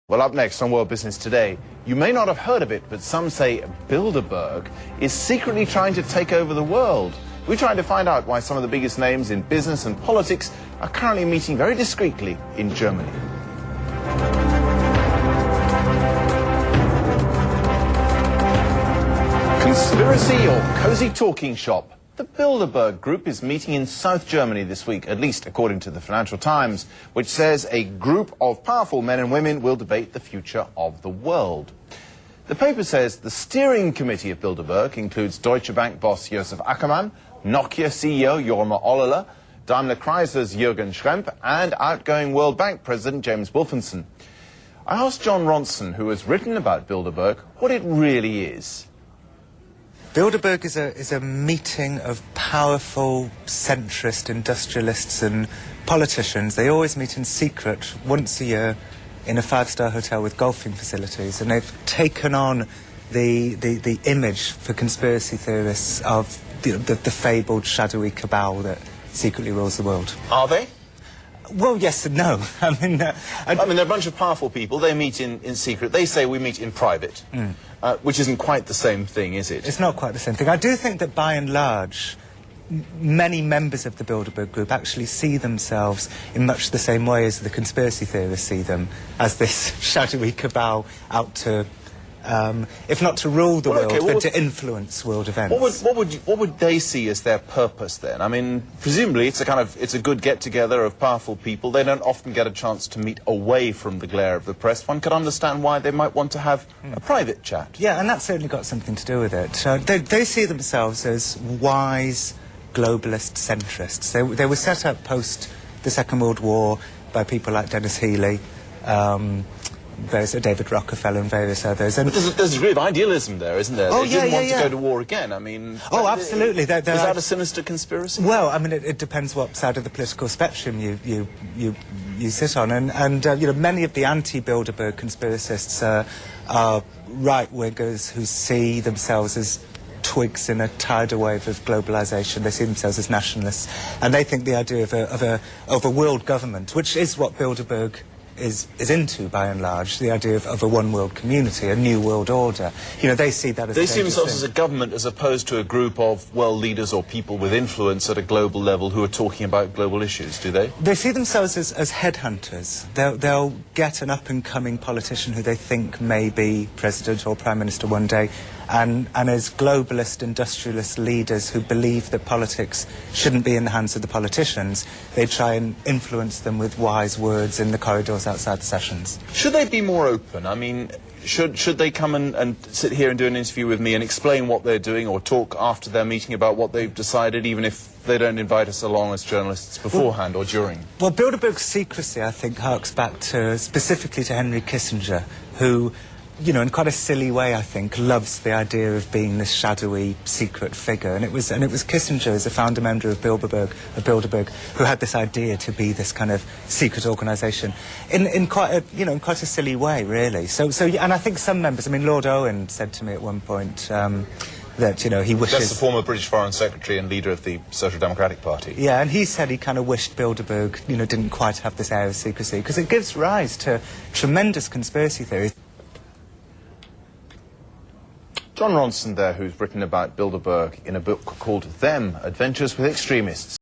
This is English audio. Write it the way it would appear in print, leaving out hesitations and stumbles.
Well, up next on World Business Today, you may not have heard of it, but some say Bilderberg is secretly trying to take over the world. We're trying to find out why some of the biggest names in business and politics are currently meeting very discreetly in Germany. Conspiracy or cozy talking shop? The Bilderberg Group is meeting in South Germany this week, at least according to the Financial Times, which says a group of powerful men and women will debate the future of the world. The paper says the steering committee of Bilderberg includes Deutsche Bank boss Josef Ackermann, Nokia CEO Jorma Ollila, Daimler Chrysler's Jürgen Schrempp, and outgoing World Bank President James Wolfensohn. I asked John Ronson, who has written about Bilderberg, what it really is. Bilderberg is a meeting of powerful centrist industrialists and politicians. They always meet in secret once a year in a five-star hotel with golfing facilities, and they've taken on the image for conspiracy theorists of the fabled shadowy cabal that secretly rules the world. Are they? Well, yes and no. I mean, they're a bunch of powerful people. They meet in secret. They say we meet in private, which isn't quite the same thing, is it? It's not quite the same thing. I do think that, by and large, many members of the Bilderberg Group actually see themselves in much the same way as the conspiracy theorists see them, as this shadowy cabal out to, if not to rule the world, but to influence world events. What would they see as their purpose then? I mean, presumably it's a good get-together of powerful people. They don't often get a chance to meet away from the glare of the press. One could understand why they might want to have a private chat. Yeah, and that's certainly got something to do with it. They see themselves as wise globalist centrists. They were set up post the Second World War by people like Dennis Healey, David Rockefeller and various others. And there's a degree of idealism there, isn't there? They didn't want to go to war again. I mean... Oh, absolutely. Is that a sinister conspiracy? Well, I mean, it depends what side of the political spectrum you sit on. And you know, many of the anti-Bilderberg conspiracists are right-wingers who see themselves as twigs in a tidal wave of globalisation. They see themselves as nationalists. And they think the idea of a world government, which is what Bilderberg is into, by and large, the idea of a one-world community, a new world order. You know, they see that as... They see themselves as a government as opposed to a group of world leaders or people with influence at a global level who are talking about global issues, do they? They see themselves as headhunters. They'll get an up-and-coming politician who they think may be president or prime minister one day, and as globalist industrialist leaders who believe that politics shouldn't be in the hands of the politicians, they try and influence them with wise words in the corridors outside the sessions. Should they be more open? I mean, should they come and sit here and do an interview with me and explain what they're doing, or talk after their meeting about what they've decided, even if they don't invite us along as journalists beforehand or during? Well, Bilderberg's secrecy, I think, harks back specifically to Henry Kissinger, who, you know, in quite a silly way, I think, loves the idea of being this shadowy, secret figure. And it was Kissinger, as a founder member of Bilderberg, who had this idea to be this kind of secret organisation in quite a silly way, really. So, and I think some members, I mean, Lord Owen said to me at one point that, you know, he wishes... That's the former British Foreign Secretary and leader of the Social Democratic Party. Yeah, and he said he kind of wished Bilderberg, you know, didn't quite have this air of secrecy, because it gives rise to tremendous conspiracy theories. John Ronson there, who's written about Bilderberg in a book called Them, Adventures with Extremists.